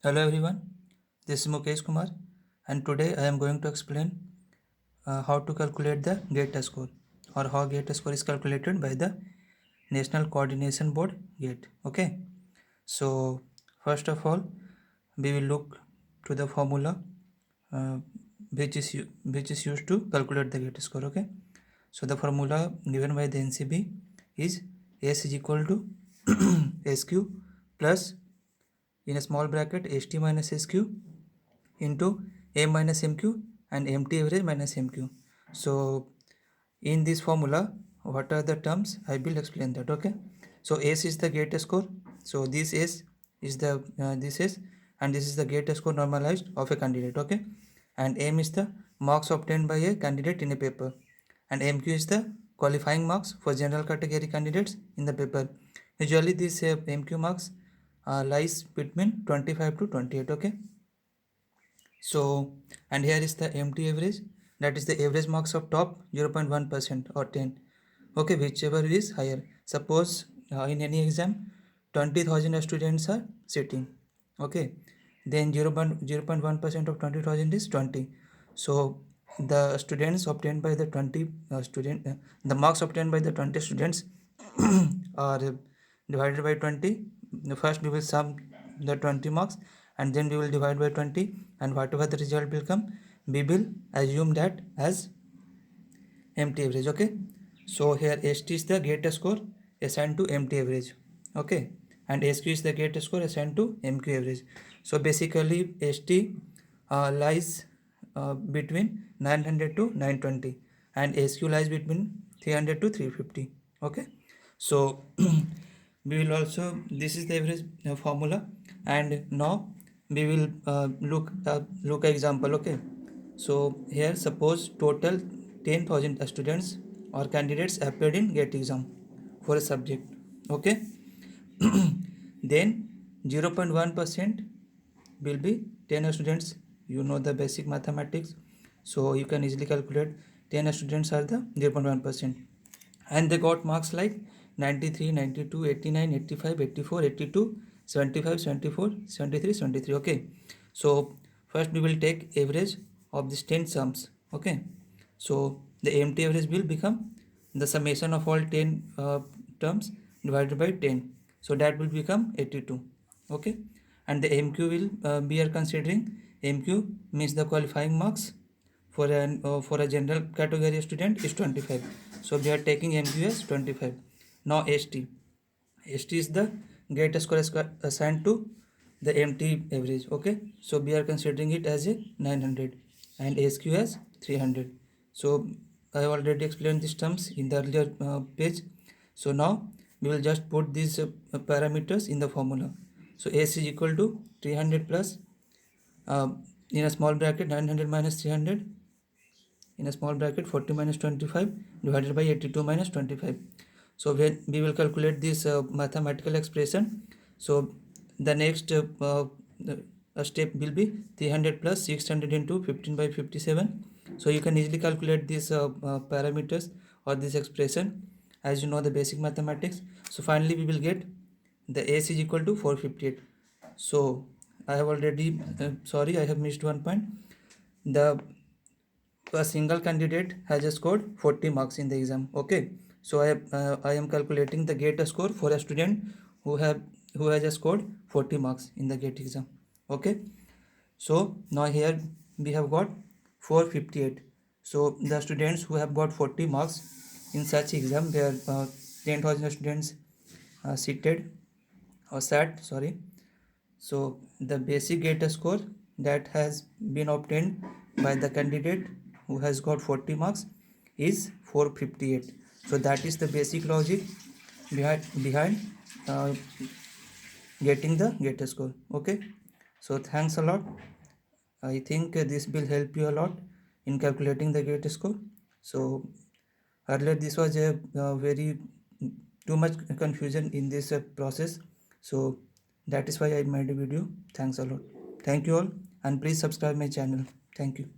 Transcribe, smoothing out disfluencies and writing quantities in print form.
Hello everyone, this is Mukesh Kumar and today I am going to explain how to calculate the GATE score or how GATE score is calculated by the National Coordination Board GATE. Okay, so first of all we will look to the formula uh, which is used to calculate the GATE score. Okay, so the formula given by the NCB is S is equal to SQ plus in a small bracket ST minus SQ into M minus MQ and MT average minus MQ. So in this formula, what are the terms? I will explain that. Okay. So S is the GATE score. So this S is the this S and this is the GATE score normalized of a candidate. Okay. And M is the marks obtained by a candidate in a paper. And MQ is the qualifying marks for general category candidates in the paper. Usually these MQ marks lies between 25 to 28. Okay. So, and here is the MT average, that is the average marks of top 0.1% or 10. Okay, whichever is higher. Suppose in any exam, 20,000 students are sitting. Okay, then 0.1% of 20,000 is 20. So, the students obtained by the 20 the marks obtained by the 20 students are divided by 20. First, we will sum the 20 marks and then we will divide by 20, and whatever the result will come, we will assume that as MT average. Okay, so here ST is the GATE score assigned to MT average. Okay, and SQ is the GATE score assigned to MQ average. So basically ST lies between 900 to 920 and SQ lies between 300 to 350. Okay, so we will also, this is the average formula, and now we will look example. Okay, so here suppose total 10,000 students or candidates appeared in GATE exam for a subject. Okay, then 0.1% will be 10 students. You know the basic mathematics, so you can easily calculate 10 students are the 0.1%, and they got marks like 93, 92, 89, 85, 84, 82, 75, 74, 73, 73. Okay, so first we will take average of these 10 sums. Okay, so the MT average will become the summation of all 10 terms divided by 10, so that will become 82. Okay, and the MQ will we are considering, MQ means the qualifying marks for a general category student is 25, so we are taking MQ as 25. Now ST is the GATE score assigned to the MT average. Okay, so we are considering it as a 900 and SQ as 300. So I already explained these terms in the earlier page. So now we will just put these parameters in the formula. So S is equal to 300 plus in a small bracket 900 minus 300, in a small bracket 40 minus 25 divided by 82 minus 25. So when we will calculate this mathematical expression, so the next step will be 300 plus 600 into 15 by 57. So you can easily calculate these parameters or this expression as you know the basic mathematics. So finally we will get the S is equal to 458. So I have already sorry, I have missed one point. The A single candidate has scored 40 marks in the exam. Okay, so I am calculating the GATE score for a student who has scored 40 marks in the GATE exam. Okay, so now here we have got 458. So the students who have got 40 marks in such exam, there are 10,000 students seated or sat, sorry. So the basic GATE score that has been obtained by the candidate who has got 40 marks is 458. So that is the basic logic behind uh, getting the GATE score. Okay, so thanks a lot. I think this will help you a lot in calculating the GATE score. So earlier this was a very too much confusion in this process, so that is why I made a video. Thanks a lot. Thank you all, and please subscribe my channel. Thank you.